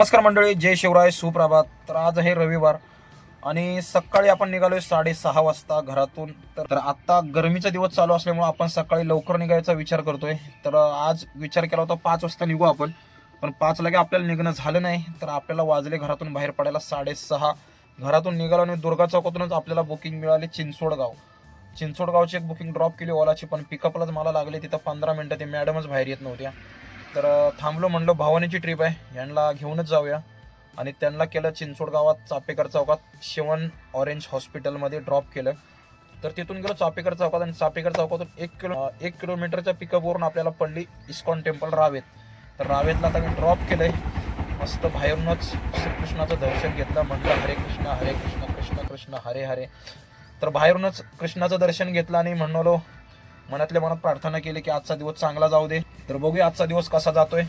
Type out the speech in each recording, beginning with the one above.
नमस्कार मंडळी, जय शिवराय, सुप्रभात. तर आज आहे रविवार आणि सकाळी आपण निघालोय 6:30 वाजता घरातून. तर आता गरमीचा दिवस चालू असल्यामुळे आपण सकाळी लवकर निघायचा विचार करतोय. तर आज विचार केला होता 5 वाजता निघू आपण, पण 5 लागे आपल्याला निघणं झालं नाही. तर आपल्याला वाजले घरातून बाहेर पडायला 6:30. घरातून निघालो आणि दुर्गा चौकातूनच आपल्याला बुकिंग मिळाली चिंचोडगावची एक बुकिंग ड्रॉप केली ओलाची, पण पिकअपलाच मला लागले तिथं 15 मिनिटं. ते मॅडमच बाहेर येत नव्हत्या. तर थांबलो, म्हणलं भावानीची ट्रिप आहे, यांना घेऊनच जाऊया. आणि त्यांना केलं चिंचोड गावात चापेकर चौकात शिवन ऑरेंज हॉस्पिटलमध्ये ड्रॉप केलं. तर तिथून गेलो चापेकर चौकात आणि चापेकर चौकातून 1 किलोमीटरच्या पिकअपवरून आपल्याला पडली इस्कॉन टेम्पल रावेत. तर रावेतला आता मी ड्रॉप केलंय. मस्त बाहेरूनच श्रीकृष्णाचं दर्शन घेतलं. म्हटलं हरे कृष्ण कृष्ण कृष्ण हरे हरे. तर बाहेरूनच कृष्णाचं दर्शन घेतलं आणि म्हणालो, मनातल्या मनात प्रार्थना केली की आजचा दिवस चांगला जाऊ दे. तर बघूया आजचा दिवस कसा जातोय.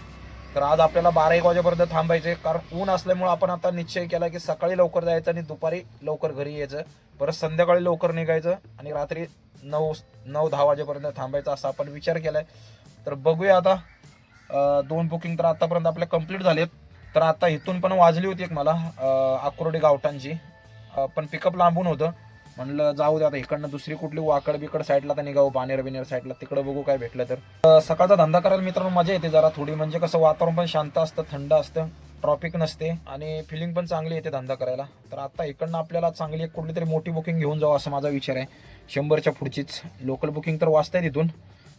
तर आज आपल्याला 12-1 वाजेपर्यंत थांबायचे, कारण ऊन असल्यामुळे आपण आता निश्चय केला की सकाळी लवकर जायचं आणि दुपारी लवकर घरी यायचं, परत संध्याकाळी लवकर निघायचं आणि रात्री 9-10 वाजेपर्यंत थांबायचं, असा आपण विचार केलाय. तर बघूया आता. 2 बुकिंग तर आतापर्यंत आपल्या कंप्लीट झालेत. तर आता इथून पण वाजली होती एक मला आकुर्डी गावठांची, पण पिकअप लांबून होतं. म्हणलं जाऊ दे आता, इकडनं दुसरी कुठली वाकड बिकड साईडला तर निघावं, बाणेर साईडला, तिकडं बघू काय भेटलं तर. सकाळचा धंदा करायला मित्रांनो मजा येते जरा थोडी, म्हणजे कसं वातावरण पण शांत असतं, थंड असतं, ट्रॉफिक नसते आणि फिलिंग पण चांगली येते धंदा करायला. तर आता इकडनं आपल्याला चांगली एक कुठली तरी मोठी बुकिंग घेऊन जाऊ असं माझा विचार आहे. 100च्या पुढचीच लोकल बुकिंग तर वाचताय तिथून.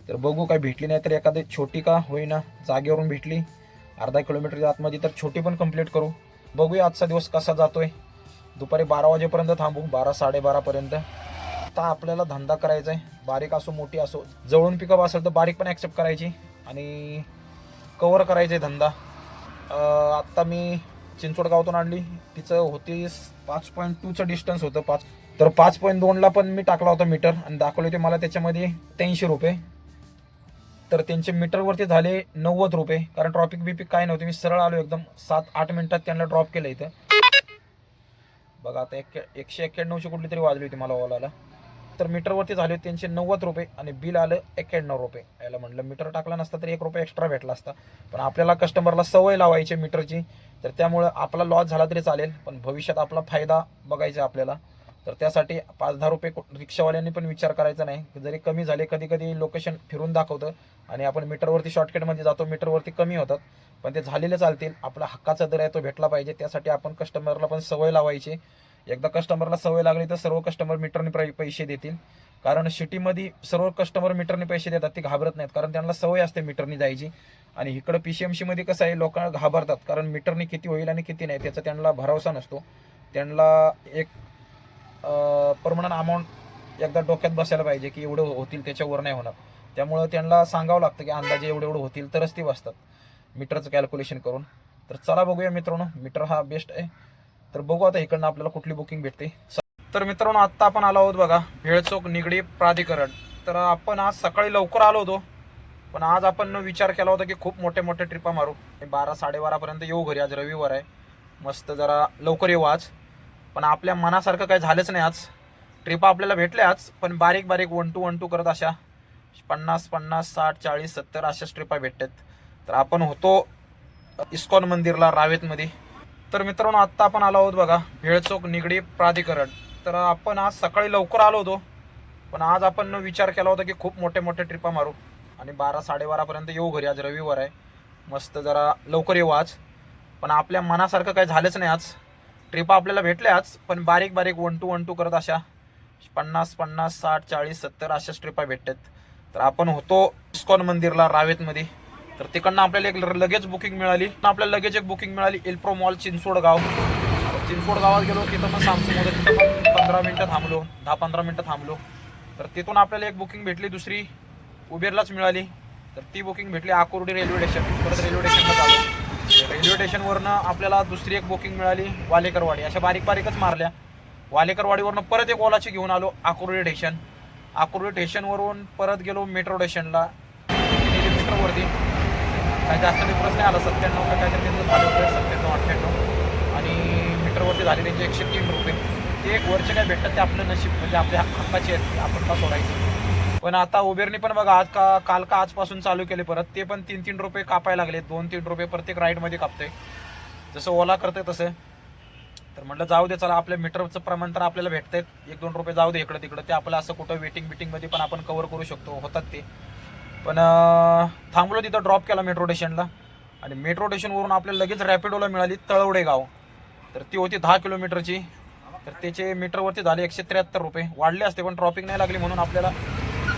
तर बघू काय भेटली नाही तर एखादी छोटी का होईना जागेवरून भेटली अर्धा किलोमीटरच्या आतमध्ये तर छोटी पण कंप्लीट करू. बघूया आजचा दिवस कसा जातोय. दुपारी 12 वाजेपर्यंत थांबू, 12-12:30 पर्यंत. आता आपल्याला धंदा करायचा आहे, बारीक असो मोठी असो. जवळून पिकअप असेल तर बारीक पण ॲक्सेप्ट करायची आणि कव्हर करायचे धंदा. आत्ता मी चिंचोड गावातून आणली, तिचं होती 5.2चं डिस्टन्स होतं. तर 5.2ला पण मी टाकला होता मीटर आणि दाखवले होते मला त्याच्यामध्ये 83 रुपये. तर त्यांचे मीटरवरती झाले 90 रुपये, कारण ट्रॉफिक बिपिक काय नव्हते. मी सरळ आलो एकदम 7-8 मिनिटात त्यांना ड्रॉप केलं इथं. बघा आता 191ची कुठली तरी वाजली होती मला ओलाला. तर मीटरवरती झाले होते त्यांचे 90 रुपये आणि बिल आलं 91 रुपये. याला म्हणलं मीटर टाकला नसता तर 1 रुपये एक्स्ट्रा भेटला असता, पण आपल्याला कस्टमरला सवय लावायची मीटरची. तर त्यामुळं आपला लॉस झाला तरी चालेल, पण भविष्यात आपला फायदा बघायचा आपल्याला. तर त्यासाठी 5-10 रुपये रिक्षावाल्यांनी पण विचार करायचा नाही. जरी कमी झाले, कधी कधी लोकेशन फिरून दाखवतं आणि आपण मीटरवरती शॉर्टकटमध्ये जातो, मीटरवरती कमी होतात, पण ते झालेले चालतील. आपला हक्काचा दर आहे तो भेटला पाहिजे, त्यासाठी आपण कस्टमरला पण सवय लावायची. एकदा कस्टमरला सवय लागली तर सर्व कस्टमर मीटरने पैसे देतील. कारण सिटीमध्ये सर्व कस्टमर मीटरने पैसे देतात, ते घाबरत नाहीत, कारण त्यांना सवय असते मीटरने जायची. आणि इकडं PCMC मध्ये कसं आहे, लोक घाबरतात, कारण मीटरने किती होईल आणि किती नाही त्याचा त्यांना भरोसा नसतो. त्यांना एक परमनंट अमाऊंट एकदा डोक्यात बसायला पाहिजे की एवढं होतील, त्याच्यावर नाही होणार. त्यामुळं त्यांना सांगावं लागतं की अंदाजे एवढं होतील, तरच ती बसतात मीटरचं कॅल्क्युलेशन करून. तर चला बघूया मित्रांनो, मीटर हा बेस्ट आहे. तर बघू आता इकडनं आपल्याला कुठली बुकिंग भेटते. तर मित्रांनो आत्ता आपण आलो आहोत बघा भेळचौक निगडी प्राधिकरण. तर आपण आज सकाळी लवकर आलो होतो, पण आज आपण विचार केला होता की खूप मोठे ट्रिपा मारू. 12-12:30 येऊ घरी, आज रविवार आहे, मस्त जरा लवकर येऊ आज. पण आपल्या मनासारखं काही झालंच नाही आज. ट्रिपा आपल्याला भेटल्या आज, पण बारीक 1-2 करत अशा 50-50, 60-40, 70 अशाच ट्रिपा भेटतात. तर आपण होतो इस्कॉन मंदिरला रावेतमध्ये. तर मित्रांनो आत्ता आपण आलो आहोत बघा भेळचौक निगडी प्राधिकरण. तर आपण आज सकाळी लवकर आलो होतो, पण आज आपण विचार केला होता की खूप मोठे ट्रिपा मारू आणि 12-12:30 येऊ घरी, आज रविवार आहे, मस्त जरा लवकर येऊ आज. पण आपल्या मनासारखं काही झालंच नाही आज. ट्रिपा आपल्याला भेटल्या आज, पण बारीक 1-2 करत अशा 50-50, 60-40, 70 अशाच ट्रिपा भेटतात. तर आपण होतो इस्कॉन मंदिरला रावेतमध्ये. तर तिकडनं आपल्याला एक लगेच बुकिंग मिळाली. आपल्याला लगेच एक बुकिंग मिळाली एल्प्रो मॉल चिंचोड गावात गेलो. तिथं मग सॅमसंग होतं, तिथं पण 15 मिनिटं थांबलो, 10-15 मिनिटं थांबलो. तर तिथून आपल्याला एक बुकिंग भेटली दुसरी उबेरलाच मिळाली. तर ती बुकिंग भेटली आकुर्डी रेल्वे स्टेशन. परत रेल्वे स्टेशनला आलो. रेल्वे स्टेशनवरनं आपल्याला दुसरी एक बुकिंग मिळाली वालेकरवाडी. अशा बारीकच मारल्या. वालेकरवाडीवरनं परत एक ओलाची घेऊन आलो आकुर्डी स्टेशनवरून परत गेलो मेट्रो स्टेशनला. मीटरवरती काही जास्त डिफरन्स नाही आला, 97 का काहीतरी झाले होते, 97-98. आणि मीटरवरती झाले त्यांचे 103 रुपये. ते एक वरचे काय भेटतात ते आपलं नशीब, म्हणजे आपल्या हक्काचे आहेत, आपण का सोडायचे. पण आता उबेरने पण बघा आज काल आजपासून चालू केले परत, ते पण 3-3 रुपये कापायला लागले, 2-3 रुपये प्रत्येक राईडमध्ये कापतोय. जसं ओला करते तसं. तर म्हटलं जाऊ दे चला, आपल्या मीटरचं प्रमाण तर आपल्याला भेटतंय, 1-2 रुपये जाऊ दे इकडं तिकडं, ते आपलं असं कुठं वेटिंगमध्ये पण आपण कव्हर करू शकतो, होतात ते. पण थांबलो तिथं, ड्रॉप केला मेट्रो स्टेशनला. आणि मेट्रो स्टेशनवरून आपल्याला लगेच रॅपिडोला मिळाली तळवडे गाव. तर ती होती 10 किलोमीटरची. तर त्याचे मीटरवरती झाले 173 रुपये. वाढले असते पण ट्रॉफिक नाही लागली म्हणून आपल्याला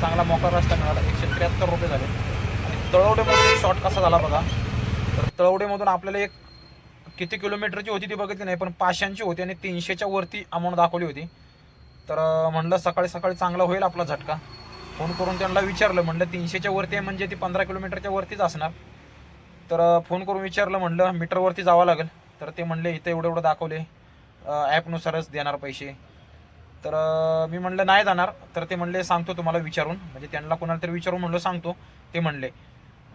चांगला मोकळा रस्ता मिळाला. 173 रुपये झाले. आणि तळवडेमधून शॉर्ट कसा झाला बघा. तर तळवडेमधून आपल्याला एक किती किलोमीटरची होती ती बघितली नाही, पण 500ची होती आणि 300च्या वरती अमाऊंट दाखवली होती. तर म्हणलं सकाळी सकाळी चांगला होईल आपला झटका. फोन करून त्यांना विचारलं, म्हणलं 300च्या वरती आहे म्हणजे ती 15 किलोमीटरच्या वरतीच असणार. तर फोन करून विचारलं, म्हणलं मीटरवरती जावं लागेल. तर ते म्हणले इथं एवढं दाखवले, ॲपनुसारच देणार पैसे. तर मी म्हणलं नाही जाणार. तर ते म्हणले सांगतो तुम्हाला विचारून, म्हणजे त्यांना कोणाला तरी विचारून म्हणलं सांगतो. ते म्हणले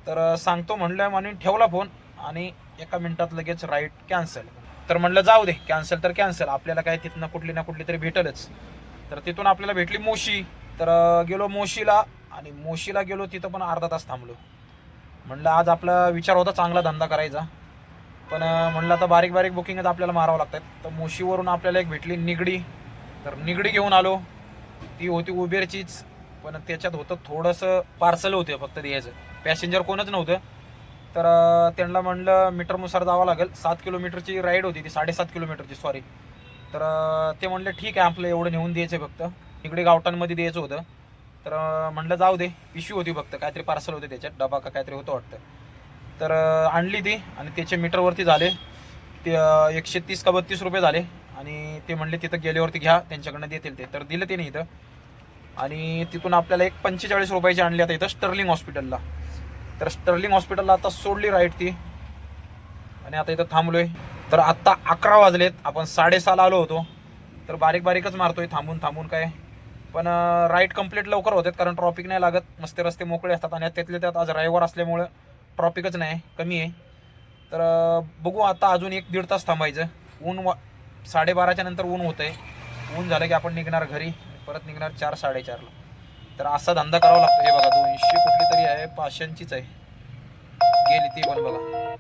तर सांगतो म्हणलं म्हणून ठेवला फोन. आणि एका मिनिटात लगेच राईड कॅन्सल. तर म्हणलं जाऊ दे, कॅन्सल तर कॅन्सल, आपल्याला काय तिथनं कुठली ना कुठली तरी भेटेलच. तर तिथून आपल्याला भेटली मोशी. तर गेलो मोशीला. आणि मोशीला गेलो, तिथं पण अर्धा तास थांबलो. म्हणलं आज आपला विचार होता चांगला धंदा करायचा, पण म्हणलं आता बारीक बारीक बुकिंगच आपल्याला मारावं लागतात. तर मोशीवरून आपल्याला एक भेटली निगडी. तर निगडी घेऊन आलो. ती होती उबेरचीच, पण त्याच्यात होतं थोडंसं पार्सल होतं फक्त द्यायचं, पॅसेंजर कोणच नव्हतं. तर त्यांना म्हणलं मीटरनुसार जावं लागेल. 7 किलोमीटरची राईड होती ती, 7.5 किलोमीटरची सॉरी. तर ते म्हणले ठीक आहे, आपलं एवढं नेऊन द्यायचं फक्त, इकडे गावठाणमध्ये द्यायचं होतं. तर म्हणलं जाऊ दे, पिशवी होती फक्त, काहीतरी पार्सल होते त्याच्यात, डबा का काहीतरी होतं वाटतं. तर आणली ती आणि त्याचे मीटरवरती झाले ते 130 का 32 रुपये झाले. आणि ते म्हणले तिथं गेल्यावरती घ्या, त्यांच्याकडनं देतील ते. तर दिलं त्याने इथं. आणि तिथून आपल्याला एक 45 रुपयाची आणली आता इथं स्टर्लिंग हॉस्पिटलला. तर स्टर्लिंग हॉस्पिटलला आता सोडली राईड ती. आणि आता इथं थांबलोय. तर आत्ता 11 वाजलेत, आपण 6:30 आलो होतो. तर बारीक बारीकच मारतोय थांबून थांबून काय. पण राईड कंप्लीट लवकर होतात कारण ट्रॉफिक नाही लागत, मस्त रस्ते मोकळे असतात. आणि त्यातले त्यात आज रविवार असल्यामुळं ट्रॉफिकच नाही, कमी आहे. तर बघू आता अजून 1-1.5 तास थांबायचं. ऊन 12:30च्या नंतर ऊन होतं आहे. ऊन झालं की आपण निघणार घरी, परत निघणार 4-4:30ला. तर असा धंदा करावा लागतो. हे बघा 200 कुठली तरी आहे, 500चीच आहे. गेली ती पण बघा,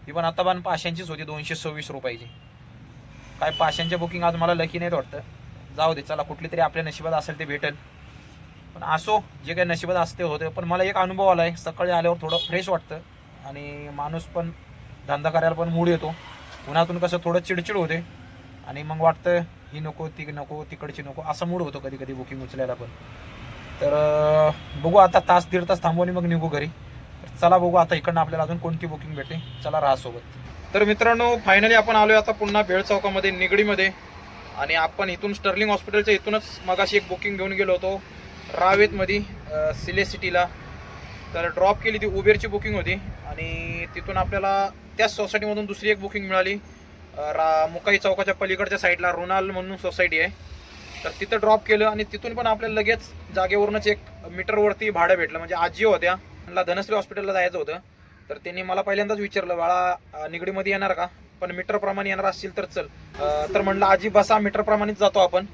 ती पण आता पण 500चीच होती, 226 रुपयाची. काय 500चे बुकिंग आज मला लकी नाही वाटतं. जाऊ दे चला, कुठली तरी आपल्या नशिबात असेल ते भेटेल. पण असो, जे काही नशिबात असते होते. पण मला एक अनुभव आला आहे, सकाळी आल्यावर थोडं फ्रेश वाटतं आणि माणूस पण धंदा करायला पण मूड येतो. उन्हातून कसं थोडं चिडचिड होते आणि मग वाटतं ही नको ती नको तिकडची नको, असा मूड होतो कधी कधी बुकिंग उचलायला पण. तर बघू आता 1-1.5 तास थांबवून मग निघू घरी. तर चला बघू आता इकडनं आपल्याला अजून कोणती बुकिंग भेटते. चला राहा सोबत. तर मित्रांनो फायनली आपण आलो आहे आता पुन्हा बेळ चौकामध्ये निगडीमध्ये. आणि आपण इथून स्टर्लिंग हॉस्पिटलच्या इथूनच मगाशी एक बुकिंग घेऊन गेलो होतो रावेतमध्ये सिले सिटीला. तर ड्रॉप केली, ती उबेरची बुकिंग होती. आणि तिथून आपल्याला त्याच सोसायटीमधून दुसरी एक बुकिंग मिळाली मुकाई चौकाच्या पलीकडच्या साईडला रोनाल म्हणून सोसायटी आहे. तर तिथं ड्रॉप केलं आणि तिथून पण आपल्याला लगेच जागेवरूनच एक मीटरवरती भाडं भेटलं. म्हणजे आजी होत्या, त्यांना धनश्री हॉस्पिटलला जायचं होतं. तर त्यांनी मला पहिल्यांदाच विचारलं, बाळा निगडीमध्ये येणार का, पण मीटरप्रमाणे येणार असतील तर चल. तर म्हणलं आजी बसा, मीटरप्रमाणेच जातो आपण.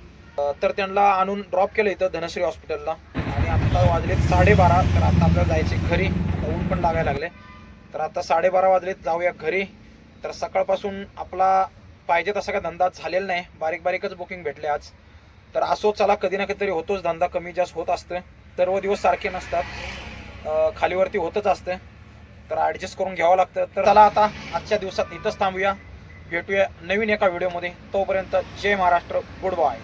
तर त्यांना आणून ड्रॉप केलं इथं धनश्री हॉस्पिटलला. आणि आता वाजलेत 12:30. तर आता आपल्याला जायचे घरी, आता ऊन पण लागायला लागले. तर आता 12:30 वाजलेत, जाऊया घरी. तर सकाळपासून आपला पाहिजे तसा का धंदा झालेला नाही, बारीक बारीकच बुकिंग भेटले आज. तर असो चला, कधी ना कधीतरी होतोच धंदा, कमी जास्त होत असतं, सर्व दिवस सारखे नसतात, खालीवरती होतच असतं. तर ॲडजस्ट करून घ्यावं लागतं. तर चला आता आजच्या दिवसात इथंच थांबूया, भेटूया नवीन एका व्हिडिओमध्ये. तोपर्यंत जय महाराष्ट्र, गुड बाय.